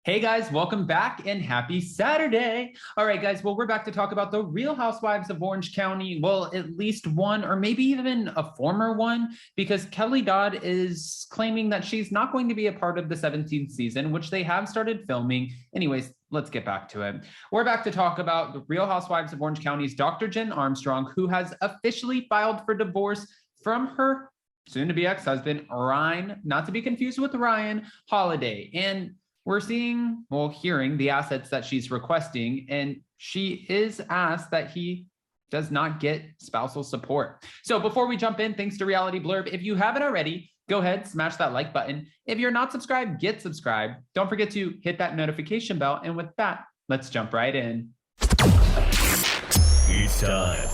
Hey guys, welcome back and happy Saturday. All right, guys, well, we're back to talk about the Real Housewives of Orange County. Well, at least one, or maybe even a former one, because Kelly Dodd is claiming that she's not going to be a part of the 17th season, which they have started filming. Anyways, let's get back to it. We're back to talk about the Real Housewives of Orange County's Dr. Jen Armstrong, who has officially filed for divorce from her soon-to-be ex-husband, Ryne, not to be confused with Ryan Holiday. And we're hearing the assets that she's requesting, and she is asked that he does not get spousal support. So before we jump in, thanks to Reality Blurb, if you haven't already, go ahead, smash that like button. If you're not subscribed, get subscribed. Don't forget to hit that notification bell. And with that, let's jump right in. It's time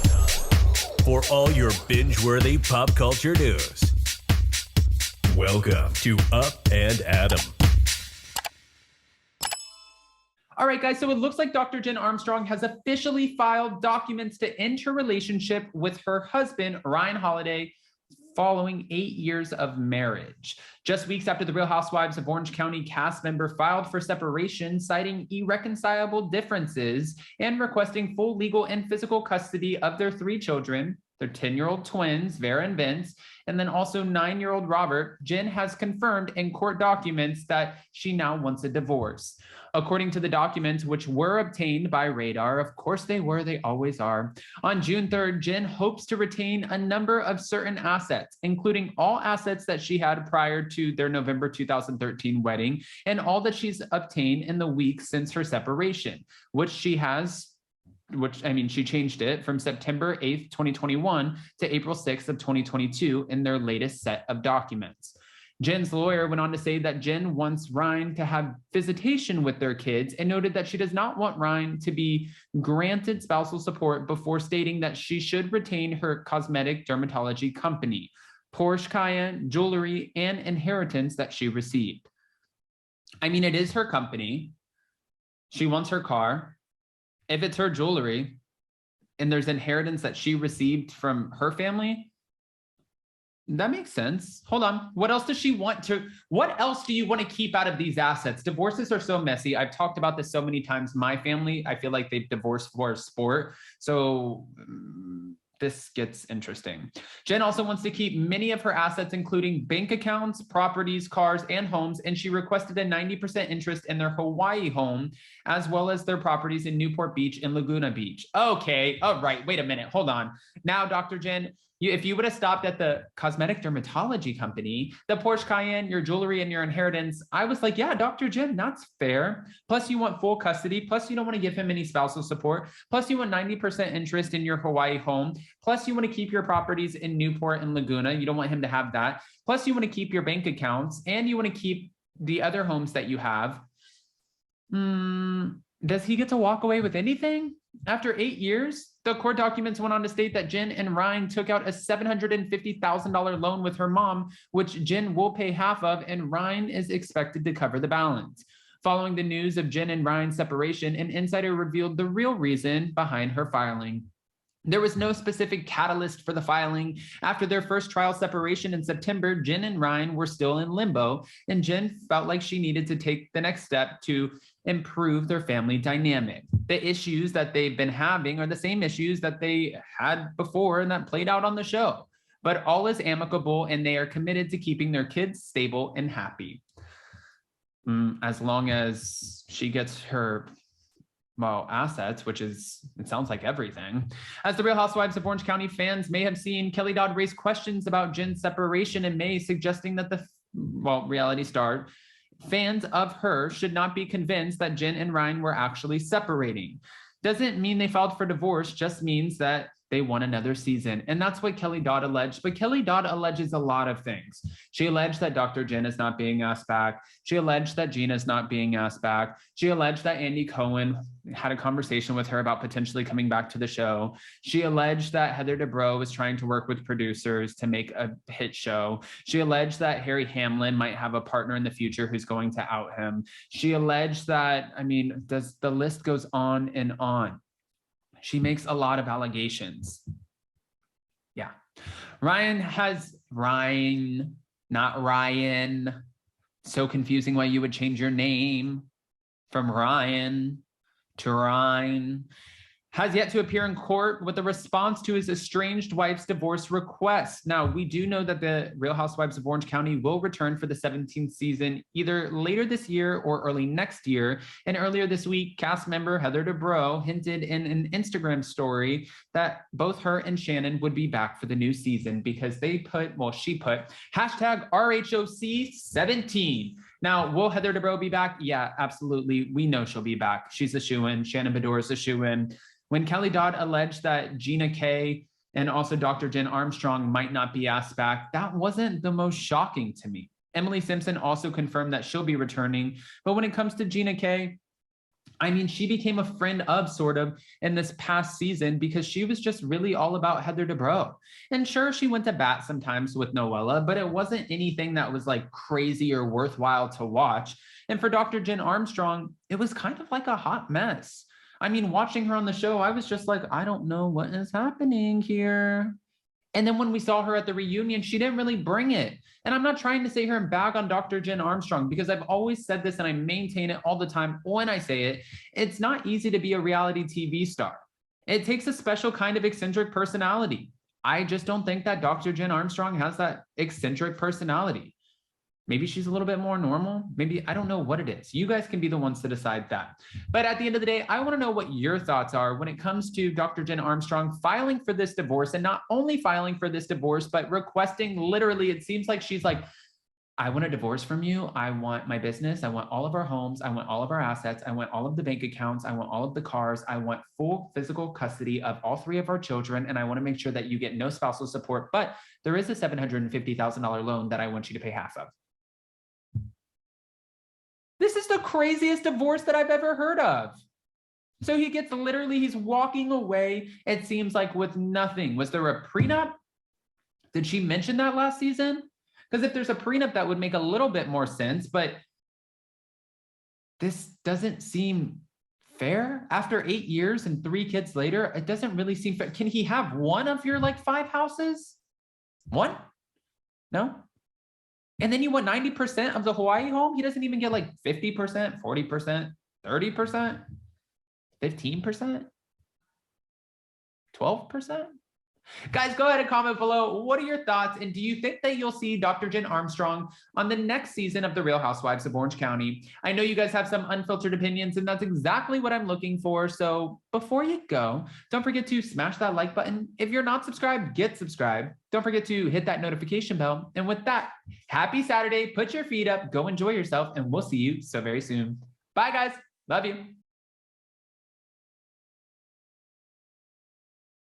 for all your binge-worthy pop culture news. Welcome to Up and Adam. All right, guys, so it looks like Dr. Jen Armstrong has officially filed documents to end her relationship with her husband, Ryan Holiday, following 8 years of marriage. Just weeks after the Real Housewives of Orange County cast member filed for separation, citing irreconcilable differences and requesting full legal and physical custody of their 3 children, their 10-year-old twins, Vera and Vince, and then also 9-year-old Robert, Jen has confirmed in court documents that she now wants a divorce. According to the documents, which were obtained by Radar, of course they were, they always are, on June 3rd, Jen hopes to retain a number of certain assets, including all assets that she had prior to their November 2013 wedding, and all that she's obtained in the weeks since her separation, she changed it from September 8th, 2021 to April 6th of 2022 in their latest set of documents. Jen's lawyer went on to say that Jen wants Ryne to have visitation with their kids and noted that she does not want Ryne to be granted spousal support before stating that she should retain her cosmetic dermatology company, Porsche Cayenne, jewelry, and inheritance that she received. I mean, it is her company. She wants her car. If it's her jewelry and there's inheritance that she received from her family, that makes sense. Hold on. What else do you want to keep out of these assets? Divorces are so messy. I've talked about this so many times. My family, I feel like they've divorced for sport. So this gets interesting. Jen also wants to keep many of her assets, including bank accounts, properties, cars, and homes, and she requested a 90% interest in their Hawaii home, as well as their properties in Newport Beach and Laguna Beach. Okay, all right, wait a minute, hold on. Now, Dr. Jen, if you would have stopped at the cosmetic dermatology company, the Porsche Cayenne, your jewelry, and your inheritance, I was like, yeah, Dr. Jen, that's fair. Plus, you want full custody. Plus, you don't want to give him any spousal support. Plus, you want 90% interest in your Hawaii home. Plus, you want to keep your properties in Newport and Laguna. You don't want him to have that. Plus, you want to keep your bank accounts, and you want to keep the other homes that you have. Does he get to walk away with anything? After 8 years, the court documents went on to state that Jen and Ryne took out a $750,000 loan with her mom, which Jen will pay half of, and Ryne is expected to cover the balance. Following the news of Jen and Ryan's separation, an insider revealed the real reason behind her filing. There was no specific catalyst for the filing. After their first trial separation in September, Jen and Ryne were still in limbo, and Jen felt like she needed to take the next step to improve their family dynamic. The issues that they've been having are the same issues that they had before and that played out on the show. But all is amicable, and they are committed to keeping their kids stable and happy. As long as she gets her assets, which is, it sounds like everything. As the Real Housewives of Orange County fans may have seen, Kelly Dodd raised questions about Jen's separation in May, suggesting that the reality star fans of her should not be convinced that Jen and Ryne were actually separating. Doesn't mean they filed for divorce, just means that they won another season. And that's what Kelly Dodd alleged. But Kelly Dodd alleges a lot of things. She alleged that Dr. Jen is not being asked back. She alleged that Gina is not being asked back. She alleged that Andy Cohen had a conversation with her about potentially coming back to the show. She alleged that Heather Dubrow was trying to work with producers to make a hit show. She alleged that Harry Hamlin might have a partner in the future who's going to out him. She alleged that, the list goes on and on. She makes a lot of allegations. Yeah. Ryne, not Ryan. So confusing why you would change your name. from Ryan to Ryne, has yet to appear in court with a response to his estranged wife's divorce request. Now, we do know that the Real Housewives of Orange County will return for the 17th season either later this year or early next year. And earlier this week, cast member Heather Dubrow hinted in an Instagram story that both her and Shannon would be back for the new season because she put hashtag RHOC 17. Now, will Heather Dubrow be back? Yeah, absolutely. We know she'll be back. She's a shoo-in. Shannon Beador is a shoo-in. When Kelly Dodd alleged that Gina K and also Dr. Jen Armstrong might not be asked back, that wasn't the most shocking to me. Emily Simpson also confirmed that she'll be returning. But when it comes to Gina K, I mean, she became a friend of sort of in this past season because she was just really all about Heather Dubrow. And sure, she went to bat sometimes with Noella, but it wasn't anything that was like crazy or worthwhile to watch. And for Dr. Jen Armstrong, it was kind of like a hot mess. I mean, watching her on the show, I was just like, I don't know what is happening here. And then when we saw her at the reunion, she didn't really bring it. And I'm not trying to say her and bag on Dr. Jen Armstrong because I've always said this and I maintain it all the time when I say it. It's not easy to be a reality TV star. It takes a special kind of eccentric personality. I just don't think that Dr. Jen Armstrong has that eccentric personality. Maybe she's a little bit more normal. Maybe, I don't know what it is. You guys can be the ones to decide that. But at the end of the day, I want to know what your thoughts are when it comes to Dr. Jen Armstrong filing for this divorce, and not only filing for this divorce, but requesting literally, it seems like she's like, I want a divorce from you. I want my business. I want all of our homes. I want all of our assets. I want all of the bank accounts. I want all of the cars. I want full physical custody of all 3 of our children. And I want to make sure that you get no spousal support, but there is a $750,000 loan that I want you to pay half of. This is the craziest divorce that I've ever heard of. So he gets literally, he's walking away, it seems like with nothing. Was there a prenup? Did she mention that last season? Because if there's a prenup, that would make a little bit more sense, but this doesn't seem fair. After 8 years and 3 kids later, it doesn't really seem fair. Can he have one of your like 5 houses? One? No? And then you want 90% of the Hawaii home? He doesn't even get like 50%, 40%, 30%, 15%, 12%? Guys, go ahead and comment below. What are your thoughts? And do you think that you'll see Dr. Jen Armstrong on the next season of The Real Housewives of Orange County? I know you guys have some unfiltered opinions, and that's exactly what I'm looking for. So before you go, don't forget to smash that like button. If you're not subscribed, get subscribed. Don't forget to hit that notification bell. And with that, happy Saturday. Put your feet up, go enjoy yourself, and we'll see you so very soon. Bye, guys. Love you.